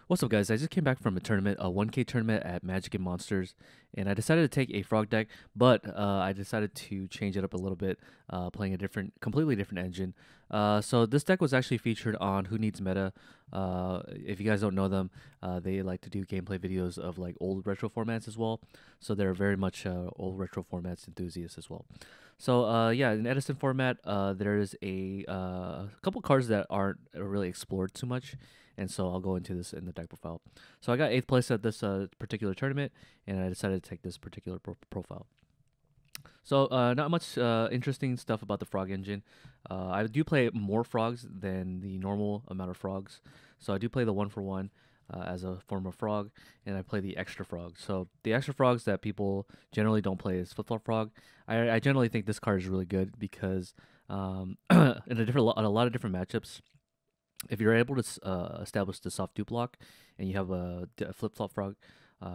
What's up, guys? I just came back from a tournament, a 1K tournament at Magic and Monsters, and I decided to take a frog deck, but I decided to change it up a little bit, playing a completely different engine. So this deck was actually featured on Who Needs Meta. If you guys don't know them, they like to do gameplay videos of like old retro formats as well. So they're very much old retro formats enthusiasts as well. So yeah, in Edison format, there is a couple cards that aren't really explored too much, and so I'll go into this in the deck profile. So I got 8th place at this particular tournament, and I decided to take this particular profile. So not much interesting stuff about the frog engine. I do play more frogs than the normal amount of frogs. So I do play the 1-for-1 as a form of frog, and I play the extra frog. So the extra frogs that people generally don't play is flip-flop frog. I generally think this card is really good because in a lot of different matchups, if you're able to establish the soft dupe block and you have a flip-flop frog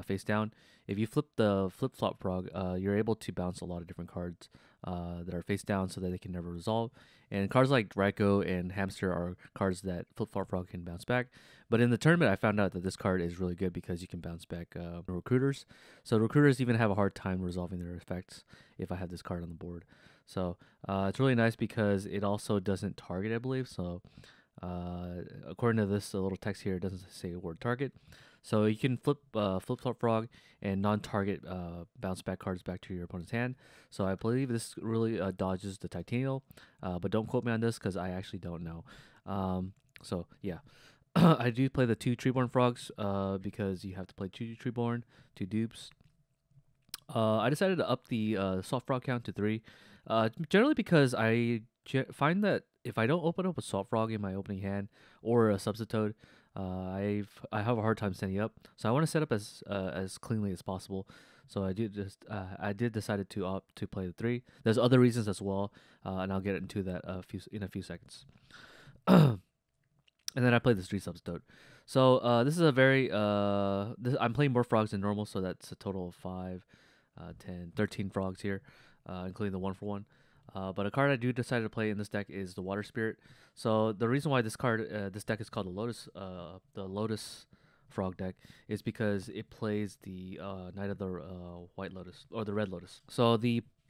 face down, if you flip the flip-flop frog, you're able to bounce a lot of different cards that are face down so that they can never resolve. And cards like Ryko and Hamster are cards that flip-flop frog can bounce back. But in the tournament, I found out that this card is really good because you can bounce back recruiters. So recruiters even have a hard time resolving their effects if I have this card on the board. So it's really nice because it also doesn't target, I believe. So according to this little text here, it doesn't say a word target. So you can flip flip-flop frog and non-target bounce back cards back to your opponent's hand. So I believe this really dodges the Titanial, but don't quote me on this because I actually don't know. So yeah, I do play the 2 Treeborn frogs because you have to play 2 Treeborn, 2 dupes. I decided to up the soft frog count to 3, generally because I find that if I don't open up a soft frog in my opening hand or a substitute, I have a hard time setting up. So I want to set up as cleanly as possible. So I did decided to opt to play the 3. There's other reasons as well, and I'll get into that in a few seconds. And then I played the 3 substitute. So this is a very I'm playing more frogs than normal, so that's a total of 5, 10, 13 frogs here, including the 1-for-1. But a card I do decide to play in this deck is the Water Spirit. So the reason why this deck is called the Lotus frog deck is because it plays the Knight of the White Lotus or the Red Lotus. So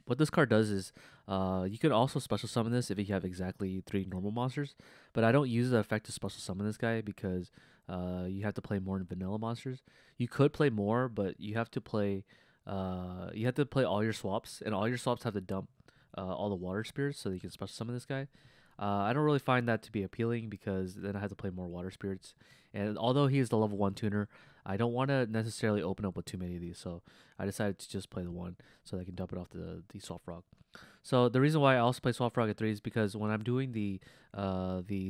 what this card does is you could also special summon this if you have exactly 3 normal monsters. But I don't use the effect to special summon this guy because you have to play more in vanilla monsters. You could play more, but you have to play all your swaps, and all your swaps have to dump all the water spirits so that you can special summon this guy. I don't really find that to be appealing because then I have to play more water spirits. And although he is the level 1 tuner, I don't want to necessarily open up with too many of these. So I decided to just play the 1 so that I can dump it off the soft frog. So the reason why I also play soft frog at 3 is because when I'm doing the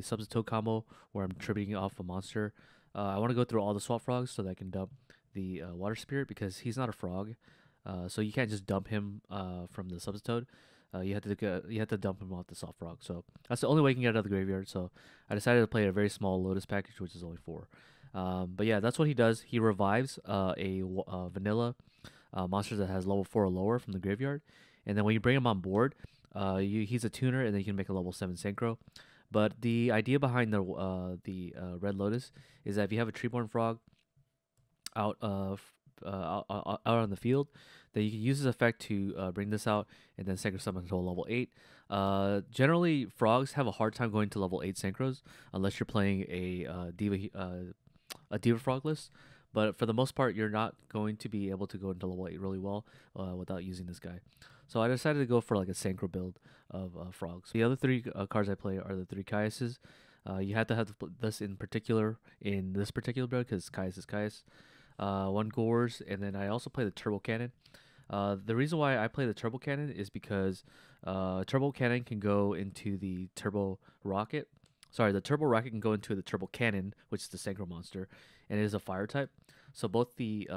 substitute combo where I'm tributing off a monster, I want to go through all the soft frogs so that I can dump the water spirit because he's not a frog. So you can't just dump him from the substitute. You have to dump him off the soft frog. So that's the only way you can get out of the graveyard. So I decided to play a very small Lotus package, which is only 4. But yeah, that's what he does. He revives a vanilla monster that has level 4 or lower from the graveyard, and then when you bring him on board, he's a tuner, and then you can make a level 7 synchro. But the idea behind the Red Lotus is that if you have a Treeborn frog out on the field, then you can use this effect to bring this out and then synchro summon until level 8. Generally, frogs have a hard time going to level 8 synchros unless you're playing a diva frog list. But for the most part, you're not going to be able to go into level 8 really well without using this guy. So I decided to go for like a synchro build of frogs. The other 3 cards I play are the 3 Caiuses. You have to have this in particular in this particular build because Caius is Caius. 1 Gores, and then I also play the Turbo Cannon. The reason why I play the Turbo Cannon is because Turbo Cannon can go into the Turbo Rocket. Sorry, the Turbo Rocket can go into the Turbo Cannon, which is the Synchro monster, and it is a fire type. So both the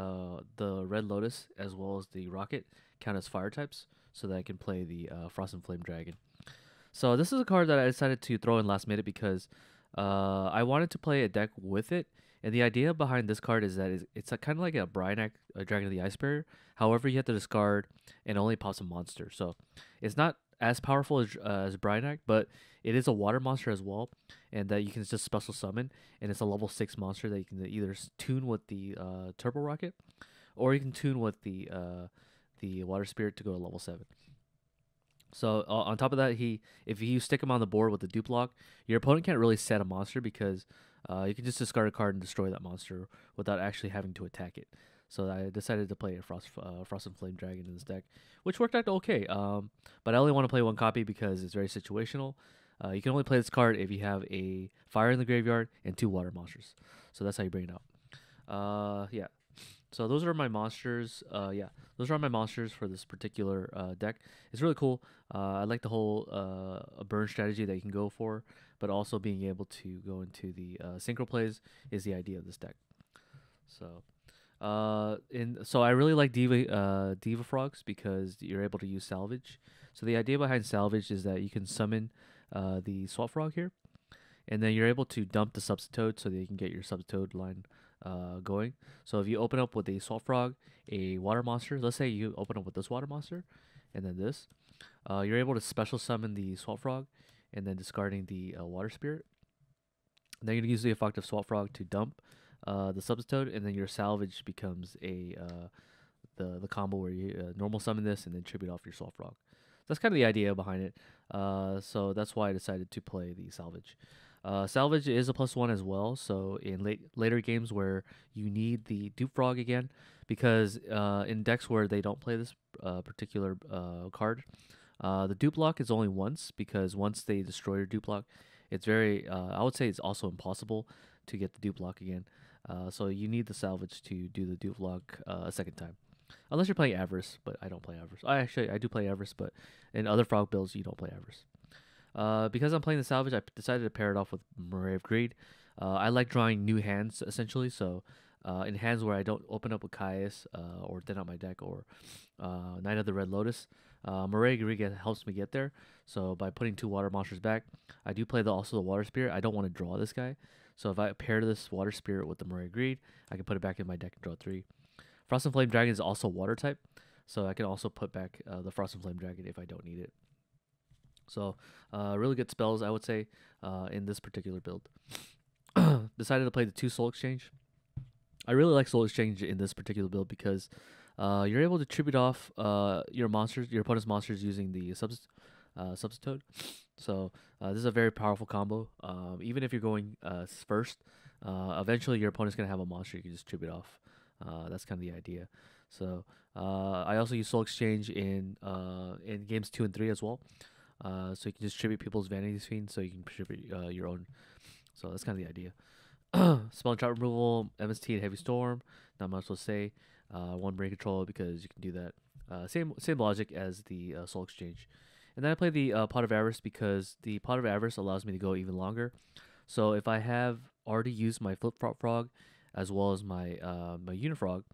Red Lotus as well as the Rocket count as fire types, so that I can play the Frost and Flame Dragon. So this is a card that I decided to throw in last minute because I wanted to play a deck with it. And the idea behind this card is that it's kind of like a Bryanak, a Dragon of the Ice Barrier. However, you have to discard and only pops a monster. So it's not as powerful as Bryanak, but it is a water monster as well, and that you can just special summon, and it's a level 6 monster that you can either tune with the Turbo Rocket, or you can tune with the Water Spirit to go to level 7. So on top of that, if you stick him on the board with the dupe lock, your opponent can't really set a monster because you can just discard a card and destroy that monster without actually having to attack it. So I decided to play a Frost and Flame Dragon in this deck, which worked out okay. But I only want to play one copy because it's very situational. You can only play this card if you have a fire in the graveyard and 2 water monsters. So that's how you bring it out. Yeah. So those are my monsters. Yeah, those are my monsters for this particular deck. It's really cool. I like the whole burn strategy that you can go for, but also being able to go into the synchro plays is the idea of this deck. So, so I really like Diva Frogs because you're able to use salvage. So the idea behind salvage is that you can summon the Swap Frog here, and then you're able to dump the Substitoad so that you can get your Substitoad line going. So if you open up with a Swap Frog, a water monster, let's say you open up with this water monster, and then this, you're able to special summon the Swap Frog, and then discarding the Water Spirit. And then you're gonna use the effect of Swap Frog to dump the Substitoad, and then your salvage becomes the combo where you normal summon this and then tribute off your Swap Frog. That's kind of the idea behind it. So that's why I decided to play the salvage. Salvage is a +1 as well, so in later games where you need the Dupe Frog again, because in decks where they don't play this particular card, the Dupe Lock is only once, because once they destroy your Dupe Lock, it's very, I would say it's also impossible to get the Dupe Lock again. So you need the salvage to do the Dupe Lock a second time. Unless you're playing Avarice, but I don't play Avarice. I do play Avarice, but in other frog builds, you don't play Avarice. Because I'm playing the salvage, I decided to pair it off with Moray of Greed. I like drawing new hands, essentially. So in hands where I don't open up with Caius or thin out my deck, or Knight of the Red Lotus, Moray of Greed helps me get there. So by putting 2 water monsters back, I do play also the Water Spirit. I don't want to draw this guy. So if I pair this Water Spirit with the Moray of Greed, I can put it back in my deck and draw 3. Frost and Flame Dragon is also water type, so I can also put back the Frost and Flame Dragon if I don't need it. So, really good spells, I would say, in this particular build. Decided to play the 2 Soul Exchange. I really like Soul Exchange in this particular build because you're able to tribute off your opponent's monsters using the Substitoad. So this is a very powerful combo. Even if you're going first, eventually your opponent's going to have a monster you can just tribute off. That's kind of the idea. So I also use Soul Exchange in games 2 and 3 as well. So you can just tribute people's Vanity Fiend, so you can tribute your own. So that's kind of the idea. Spell and trap removal, MST and Heavy Storm. Not much to say. 1 brain control because you can do that. Same logic as the Soul Exchange. And then I play the Pot of Avarice because the Pot of Avarice allows me to go even longer. So if I have already used my Flip Flop Frog as well as my my Unifrog,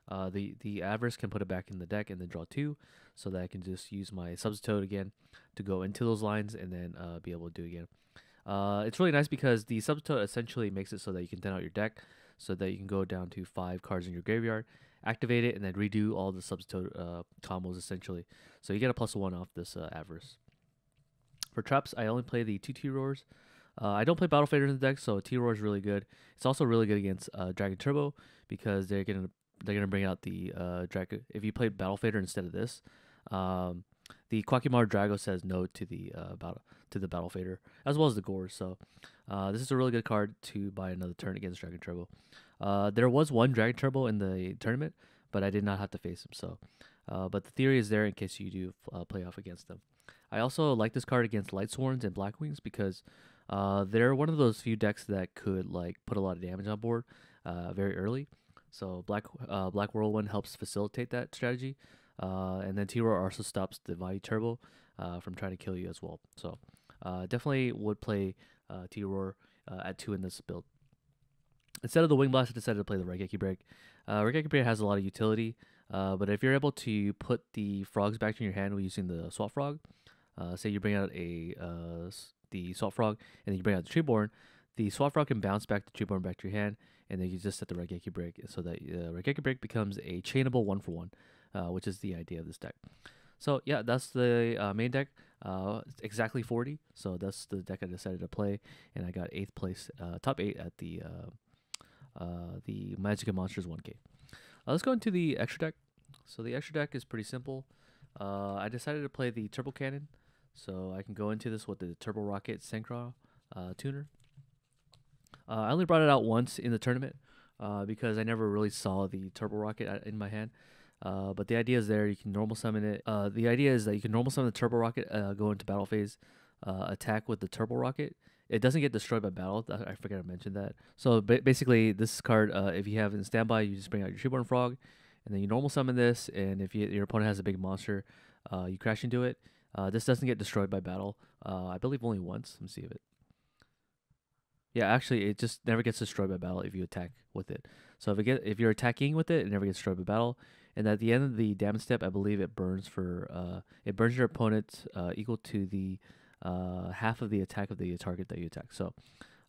the Avarice can put it back in the deck and then draw 2, so that I can just use my Substitoad again to go into those lines and then be able to do it again. It's really nice because the Substitoad essentially makes it so that you can thin out your deck, so that you can go down to 5 cards in your graveyard, activate it, and then redo all the Substitoad combos essentially. So you get a +1 off this Avarice. For traps, I only play the 2 T-Roars. I don't play Battle Fader in the deck, so T-Roar is really good. It's also really good against Dragon Turbo because they're gonna bring out the Dragon. If you play Battle Fader instead of this, the Quackimar Drago says no to the Battle Fader as well as the Gore. So this is a really good card to buy another turn against Dragon Turbo. There was one Dragon Turbo in the tournament, but I did not have to face him. So, but the theory is there in case you do play off against them. I also like this card against Light Sworns and Blackwings because they're one of those few decks that could like put a lot of damage on board very early. So Black Whirlwind helps facilitate that strategy, and then T-Roar also stops the Value Turbo from trying to kill you as well. So definitely would play T-Roar at 2 in this build. Instead of the Wing Blast, I decided to play the Raigeki Break. Raigeki Break has a lot of utility, but if you're able to put the frogs back in your hand using the Swap Frog, say you bring out the Swap Frog and then you bring out the Treeborn, the Swap Frog can bounce back the Treeborn back to your hand, and then you just set the Raigeki Break so that Raigeki Break becomes a chainable 1-for-1, which is the idea of this deck. So yeah, that's the main deck. It's exactly 40. So that's the deck I decided to play, and I got 8th place, top 8 at the Magic and Monsters 1K. Let's go into the extra deck. So the extra deck is pretty simple. I decided to play the Turbo Cannon, so I can go into this with the Turbo Rocket Synchro tuner. I only brought it out once in the tournament because I never really saw the Turbo Rocket in my hand. But the idea is there. You can normal summon it. The idea is that you can normal summon the Turbo Rocket, go into battle phase, attack with the Turbo Rocket. It doesn't get destroyed by battle. I forgot to mention that. So basically, this card, if you have it in standby, you just bring out your Treeborn Frog, and then you normal summon this. And if your opponent has a big monster, you crash into it. This doesn't get destroyed by battle. I believe only once. Let me see if it. Yeah, actually, it just never gets destroyed by battle if you attack with it. So if you're attacking with it, it never gets destroyed by battle. And at the end of the damage step, I believe it burns your opponent equal to the half of the attack of the target that you attack. So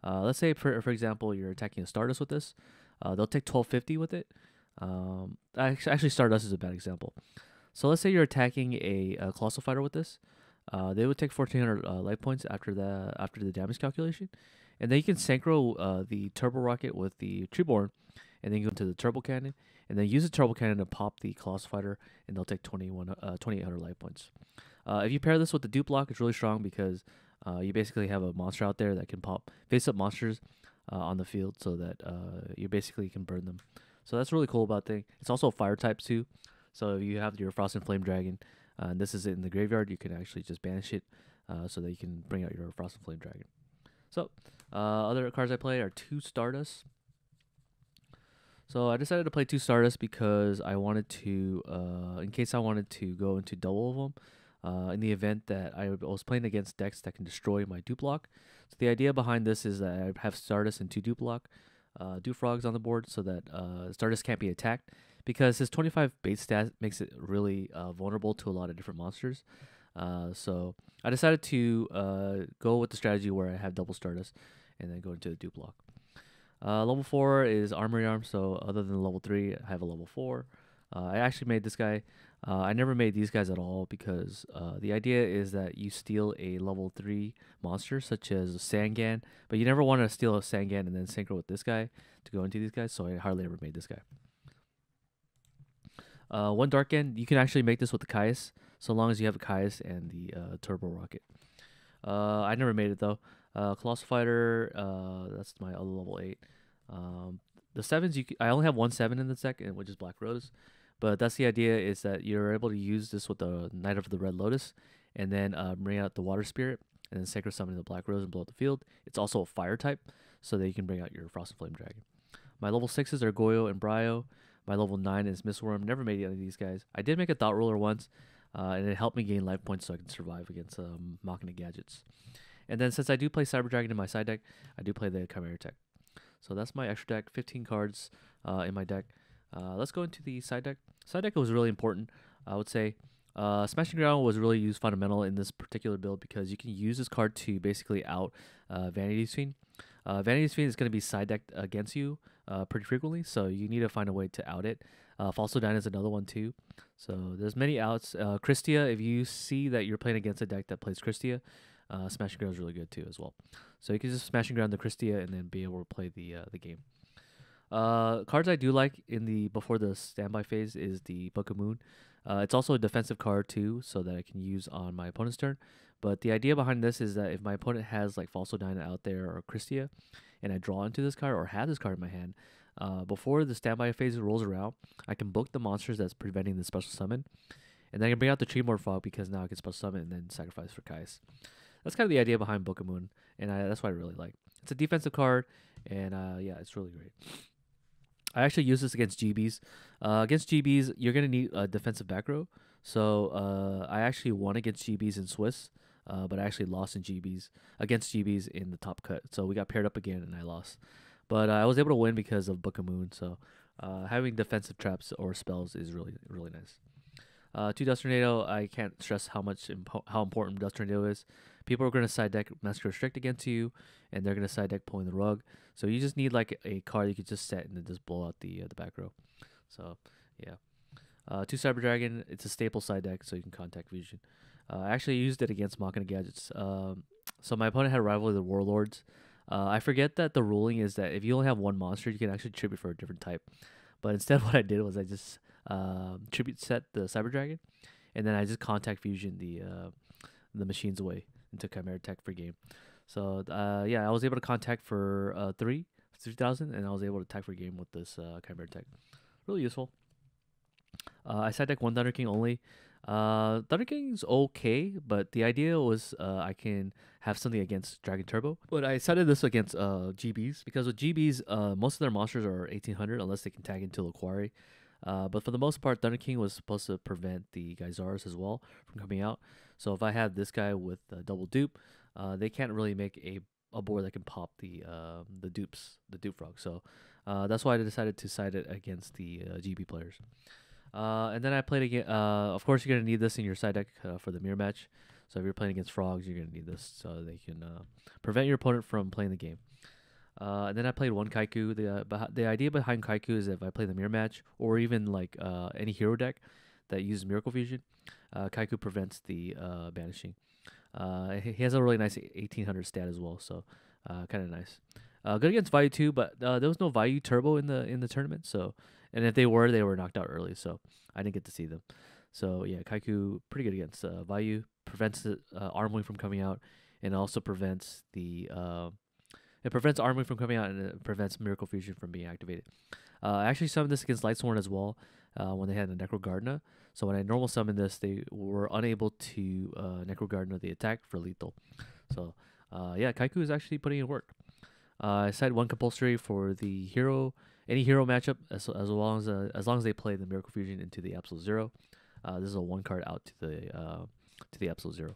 let's say for example you're attacking a Stardust with this, they'll take 1250 with it. Actually Stardust is a bad example. So let's say you're attacking a Colossal Fighter with this. They would take 1400 life points after the damage calculation. And then you can synchro the Turbo Rocket with the Treeborn, and then you go into the Turbo Cannon, and then use the Turbo Cannon to pop the Colossal Fighter, and they'll take 2800 life points. If you pair this with the Dupe Block, it's really strong because you basically have a monster out there that can pop face-up monsters on the field, so that you basically can burn them. So that's really cool about thing. It's also a fire type too, so if you have your Frost and Flame Dragon, and this is in the graveyard, you can actually just banish it so that you can bring out your Frost and Flame Dragon. So other cards I play are 2 Stardust. So I decided to play 2 Stardust because I wanted to, in case I wanted to go into double of them, in the event that I was playing against decks that can destroy my Dupe Block. So the idea behind this is that I have Stardust and 2 Dupe Block, Dupe Frogs on the board, so that Stardust can't be attacked, because his 25 base stat makes it really vulnerable to a lot of different monsters. So I decided to go with the strategy where I have double Stardust and then go into the Dupe Block. Level 4 is Armory Arm, so other than level 3, I have a level 4. I actually made this guy. I never made these guys at all because the idea is that you steal a level 3 monster such as Sangan, but you never want to steal a Sangan and then synchro with this guy to go into these guys, so I hardly ever made this guy. 1 Dark End, you can actually make this with the Caius, so long as you have a Caius and the Turbo Rocket. I never made it though. Colossal Fighter, that's my other level 8. The 7s, I only have 1 7 in this deck, which is Black Rose. But that's the idea, is that you're able to use this with the Knight of the Red Lotus, and then bring out the Water Spirit, and then Sacred Summon the Black Rose and blow up the field. It's also a fire type, so that you can bring out your Frost and Flame Dragon. My level 6s are Goyo and Bryo. My level 9 is Mistworm. Never made any of these guys. I did make a Thought Ruler once, and it helped me gain life points so I can survive against Machina Gadgets. And then since I do play Cyber Dragon in my side deck, I do play the Chimera Tech. So that's my extra deck, 15 cards in my deck. Let's go into the side deck. Side deck was really important, I would say. Smashing Ground was really used fundamental in this particular build because you can use this card to basically out Vanity's Fiend. Vanity's Fiend is going to be side decked against you pretty frequently, so you need to find a way to out it. Falsodyne is another one too. So there's many outs. Christia, if you see that you're playing against a deck that plays Christia, Smashing Ground is really good too as well. So you can just Smashing Ground the Christia and then be able to play the game. Cards I do like in the before the standby phase is the Book of Moon. It's also a defensive card too, so that I can use on my opponent's turn. But the idea behind this is that if my opponent has like Falsodyne out there or Christia, and I draw into this card or have this card in my hand, before the standby phase rolls around, I can book the monsters that's preventing the special summon, and then I can bring out the Treeborn Frog because now I can special summon and then sacrifice for Caius. That's kind of the idea behind Book of Moon, and that's what I really like. It's a defensive card, and yeah, it's really great. I actually use this against GBs. Against GBs, you're going to need a defensive back row. So I actually won against GBs in Swiss, but I actually lost in GBs against GBs in the top cut. So we got paired up again, and I lost. But I was able to win because of Book of Moon. So having defensive traps or spells is really, really nice. 2 Dust Tornado, I can't stress how important Dust Tornado is. People are going to side deck Master Restrict against you, and they're going to side deck Pulling the Rug. So you just need like a card you could just set and then just blow out the back row. So yeah. 2 Cyber Dragon, it's a staple side deck, so you can Contact Fusion. I actually used it against Machina Gadgets. So my opponent had Rivalry of the Warlords. I forget that the ruling is that if you only have one monster, you can actually tribute for a different type. But instead, what I did was I just tribute set the Cyber Dragon, and then I just contact fusion the machines away into Chimera Tech for game. So yeah, I was able to contact for 3,000, and I was able to attack for game with this Chimera Tech. Really useful. I side deck one Thunder King only. Thunder King's okay, but the idea was I can have something against Dragon Turbo. But I sided this against GBs because with GBs, most of their monsters are 1800 unless they can tag into Laquari. But for the most part, Thunder King was supposed to prevent the Geysaris as well from coming out. So if I have this guy with double dupe, they can't really make a board that can pop the dupe frog. So that's why I decided to side it against the GB players. And then I played again. Of course, you're gonna need this in your side deck for the mirror match. So if you're playing against frogs, you're gonna need this so they can prevent your opponent from playing the game. And then I played one Kaiku. The idea behind Kaiku is if I play the mirror match or even like any hero deck that uses Miracle Fusion, Kaiku prevents the banishing. He has a really nice 1800 stat as well, so kind of nice. Good against Vayu too, but there was no Vayu Turbo in the tournament, so. And if they were knocked out early, so I didn't get to see them. So yeah, Kaiku pretty good against Vayu. Prevents the Arm Wing from coming out, and also prevents the it prevents Arm Wing from coming out, and it prevents Miracle Fusion from being activated. I actually summoned this against Lightsworn as well when they had a Necro Gardener. So when I normal summoned this, they were unable to Necro Gardener the attack for lethal. So yeah, Kaiku is actually putting in work. I said one compulsory for the hero. Any hero matchup, as long as they play the Miracle Fusion into the Absolute Zero, this is a one card out to the Absolute Zero.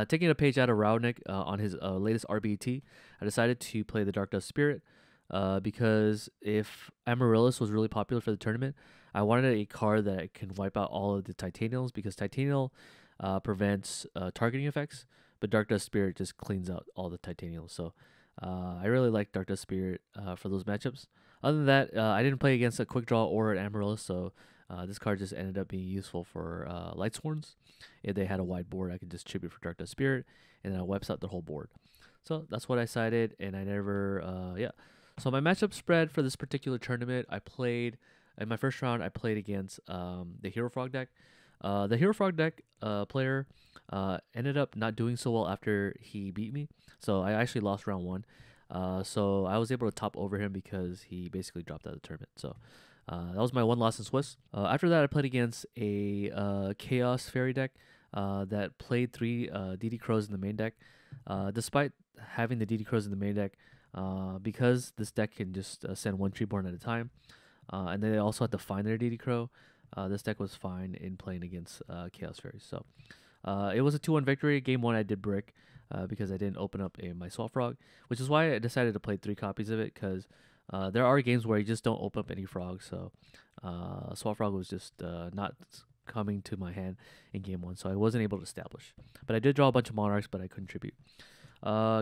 Taking a page out of Raonic on his latest RBT, I decided to play the Dark Dust Spirit because if Amaryllis was really popular for the tournament, I wanted a card that can wipe out all of the Titanials because Titanial prevents targeting effects, but Dark Dust Spirit just cleans out all the Titanials. So. I really like Dark Dust Spirit for those matchups. Other than that, I didn't play against a Quick Draw or an Amaryllis, so this card just ended up being useful for Lightsworns. If they had a wide board, I could just tribute for Dark Dust Spirit, and then it wipes out the whole board. So that's what I sided, and I never, yeah. So my matchup spread for this particular tournament, I played, in my first round, I played against the Hero Frog deck. The Hero Frog deck player ended up not doing so well after he beat me. So I actually lost round one. So I was able to top over him because he basically dropped out of the tournament. So that was my one loss in Swiss. After that, I played against a Chaos Fairy deck that played 3 DD Crows in the main deck. Despite having the DD Crows in the main deck, because this deck can just send one Treeborn at a time, and they also had to find their DD Crow, this deck was fine in playing against Chaos Fairies. So it was a 2-1 victory. Game 1 I did brick because I didn't open up my Swap Frog, which is why I decided to play 3 copies of it, because there are games where you just don't open up any frogs. So Swap Frog was just not coming to my hand in game 1, so I wasn't able to establish. But I did draw a bunch of Monarchs, but I couldn't tribute.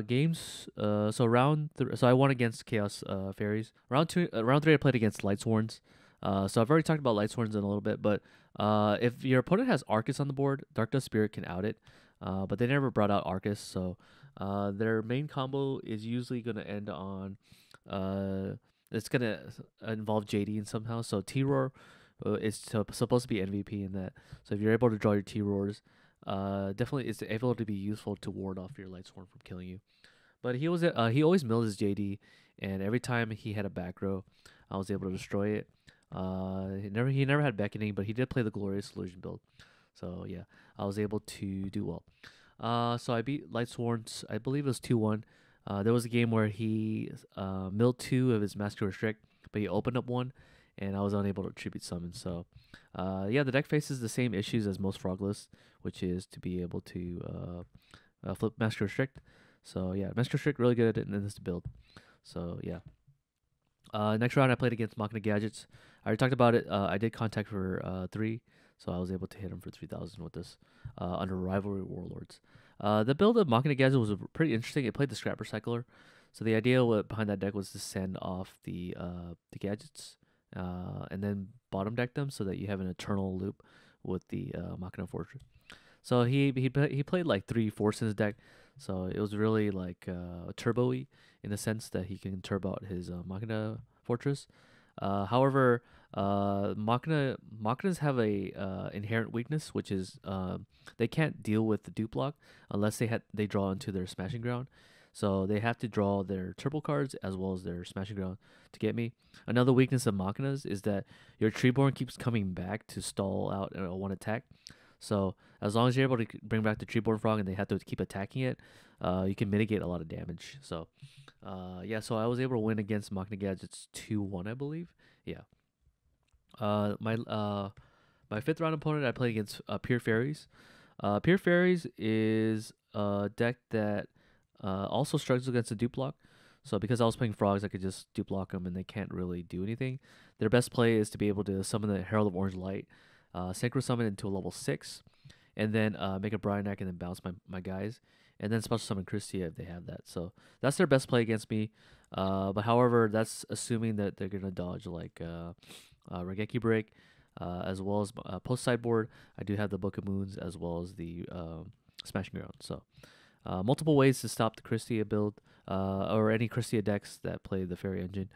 Games. So I won against Chaos Fairies. Round 3 I played against Lightsworns. So I've already talked about Lightsworns in a little bit, but if your opponent has Arcus on the board, Dark Dust Spirit can out it. But they never brought out Arcus, so their main combo is usually going to end on it's going to involve JD in somehow. So T-Roar is supposed to be MVP in that. So if you're able to draw your T-Roars, definitely it's able to be useful to ward off your Lightsworn from killing you. But he always milled his JD, and every time he had a back row, I was able to destroy it. He never had beckoning, but he did play the Glorious Illusion build. So yeah, I was able to do well. So I beat Lightsworns. I believe it was 2-1. There was a game where he milled 2 of his Master Restrict, but he opened up 1, and I was unable to tribute summon. So yeah, the deck faces the same issues as most frog lists, which is to be able to flip Master Restrict. So yeah, Master Restrict really good in this build. So yeah. Next round I played against Machina Gadgets. I already talked about it. I did contact for 3, so I was able to hit him for 3,000 with this under Rivalry Warlords. The build of Machina Gadgets was pretty interesting. It played the Scrap Recycler, so the idea behind that deck was to send off the gadgets and then bottom deck them so that you have an eternal loop with the Machina Fortress. So he played like 3 force in his deck, so it was really like turbo-y in the sense that he can turbo out his Machina Fortress. However, Machinas have a inherent weakness, which is they can't deal with the dupe block unless they draw into their Smashing Ground. So they have to draw their turbo cards as well as their Smashing Ground to get me. Another weakness of Machinas is that your Treeborn keeps coming back to stall out one attack. So as long as you're able to bring back the Treeborn Frog and they have to keep attacking it, you can mitigate a lot of damage. So yeah, so I was able to win against Machina Gadgets 2-1, I believe. Yeah. My fifth round opponent I played against Pure Fairies. Pure Fairies is a deck that also struggles against the dupe block. So because I was playing frogs, I could just dupe block them and they can't really do anything. Their best play is to be able to summon the Herald of Orange Light, synchro summon into a level 6, and then make a Bryonac and then bounce my guys, and then special summon Christia if they have that. So that's their best play against me. But however, that's assuming that they're gonna dodge like Regeki Break, as well as post sideboard. I do have the Book of Moons as well as the Smashing Ground. So multiple ways to stop the Christia build or any Christia decks that play the Fairy Engine.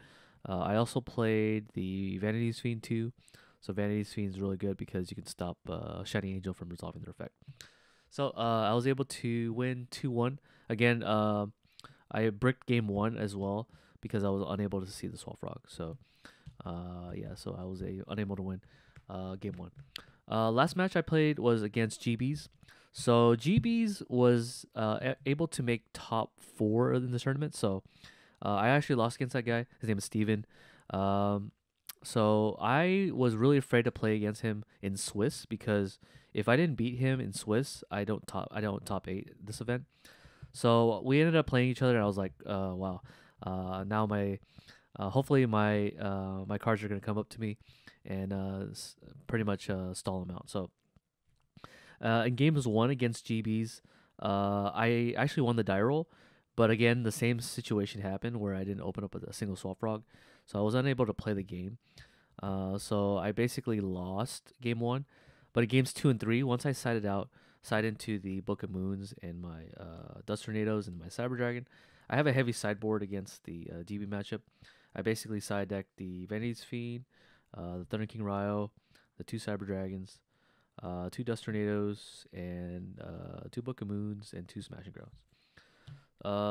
I also played the Vanity's Fiend too. So Vanity's Fiend is really good because you can stop Shining Angel from resolving their effect. So I was able to win 2-1. Again, I bricked game 1 as well because I was unable to see the Swamp Frog. So yeah, so I was unable to win game 1. Last match I played was against GBs. So GBs was able to make top 4 in the tournament. So I actually lost against that guy. His name is Steven. So I was really afraid to play against him in Swiss because if I didn't beat him in Swiss, I don't top 8 this event. So we ended up playing each other, and I was like, wow. Now hopefully my cards are gonna come up to me, and pretty much stall him out. So in games 1 against GBs, I actually won the die roll, but again the same situation happened where I didn't open up with a single Swamp Frog, so I was unable to play the game. So I basically lost game 1, but in games 2 and 3, once I sided into the Book of Moons and my Dust Tornadoes and my Cyber Dragon, I have a heavy sideboard against the GB matchup. I basically side decked the Vanity's Fiend, the Thunder King Ryo, the 2 Cyber Dragons, 2 Dust Tornadoes, and 2 Book of Moons and 2 Smashing Grounds.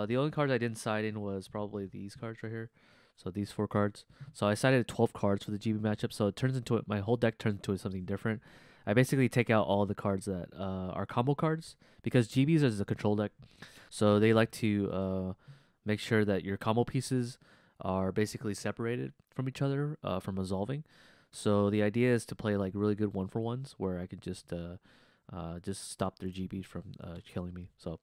The only cards I didn't side in was probably these cards right here. So these 4 cards. So I sided 12 cards for the GB matchup. So it turns into my whole deck turns into something different. I basically take out all the cards that are combo cards because GBs is a control deck. So they like to make sure that your combo pieces are basically separated from each other from resolving. So the idea is to play like really good 1-for-1s where I could just stop their GB from killing me. So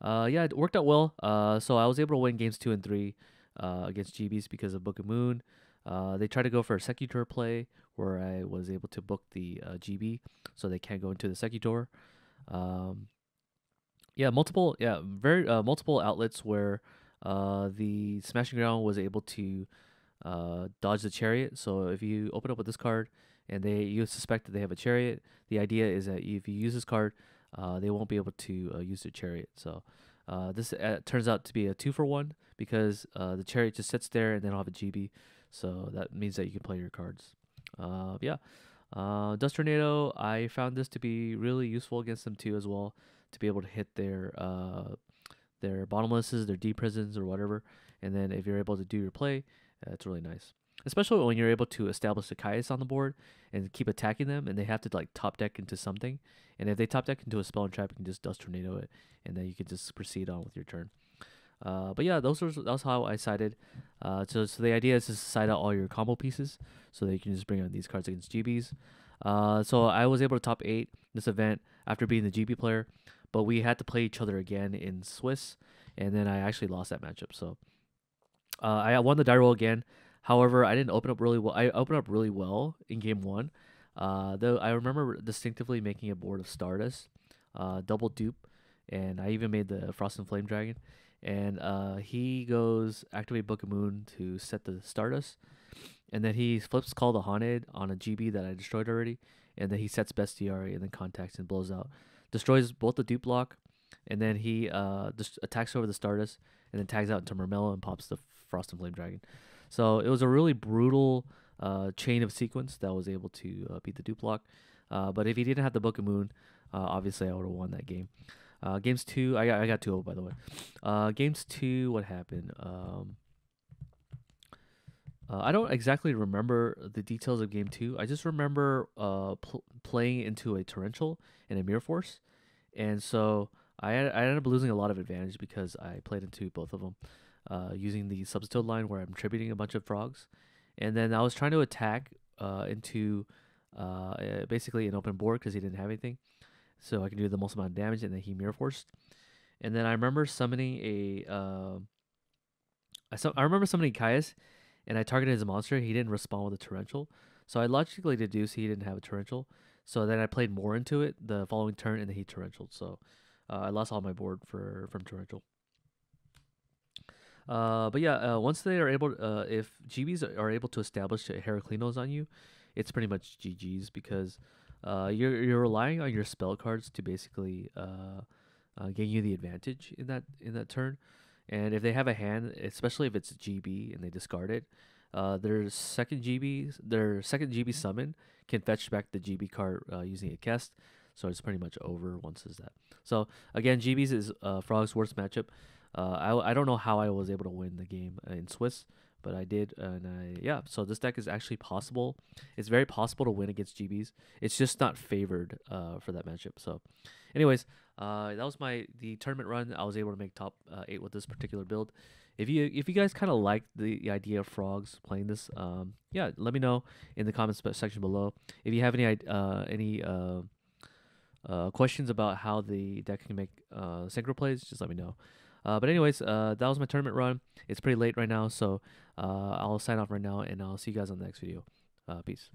yeah, it worked out well. So I was able to win games 2 and 3 against GBs because of Book of Moon. They tried to go for a Secutor play where I was able to book the GB so they can't go into the Secutor. Multiple outlets where the Smashing Ground was able to dodge the Chariot. So if you open up with this card and you suspect that they have a Chariot, the idea is that if you use this card, they won't be able to use their Chariot. So this turns out to be a 2-for-1 because the Chariot just sits there and they don't have a GB. So that means that you can play your cards. Dust Tornado, I found this to be really useful against them too as well, to be able to hit their bottomlesses, their deep prisons or whatever. And then if you're able to do your play, it's really nice. Especially when you're able to establish a Caius on the board and keep attacking them, and they have to like top deck into something. And if they top deck into a spell and trap, you can just Dust Tornado it, and then you can just proceed on with your turn. But yeah, that's how I sided. So the idea is to side out all your combo pieces so that you can just bring out these cards against GBs. So I was able to top 8 this event after being the GB player, but we had to play each other again in Swiss, and then I actually lost that matchup. So I won the die roll again. However, I didn't open up really well. I opened up really well in game 1. Though I remember distinctively making a board of Stardust, double dupe, and I even made the Frost and Flame Dragon. And he goes activate Book of Moon to set the Stardust, and then he flips Call the Haunted on a GB that I destroyed already, and then he sets Bestiary and then contacts and blows out destroys both the dupe block, and then he just attacks over the Stardust, and then tags out into Murmella and pops the Frost and Flame Dragon. So it was a really brutal chain of sequence that was able to beat the dupe block. But if he didn't have the Book of Moon, obviously I would have won that game. Games 2, I got 2-0 by the way. Games 2, what happened? I don't exactly remember the details of game 2. I just remember playing into a Torrential and a Mirror Force, and so I ended up losing a lot of advantage because I played into both of them, using the Substilled line where I'm tributing a bunch of frogs, and then I was trying to attack into basically an open board because he didn't have anything, so I can do the most amount of damage, and then he Mirror Forced, and then I remember summoning I remember summoning Caius, and I targeted his monster. He didn't respond with a Torrential, so I logically deduced he didn't have a Torrential. So then I played more into it the following turn, and then he Torrential. So I lost all my board from Torrential. But yeah, once they are able, if GBs are able to establish Heraclinos on you, it's pretty much GG's because you're relying on your spell cards to basically gain you the advantage in that turn. And if they have a hand, especially if it's GB and they discard it, their second GB summon can fetch back the GB card using a cast. So it's pretty much over once is that. So again, GBs is Frog's worst matchup. I don't know how I was able to win the game in Swiss, but I did, and yeah. So this deck is actually possible. It's very possible to win against GBs. It's just not favored for that matchup. So, anyways, that was the tournament run. I was able to make top 8 with this particular build. If you guys kind of like the idea of Frogs playing this, yeah, let me know in the comments section below. If you have any questions about how the deck can make synchro plays, just let me know. But anyways, that was my tournament run. It's pretty late right now, so I'll sign off right now, and I'll see you guys on the next video. Peace.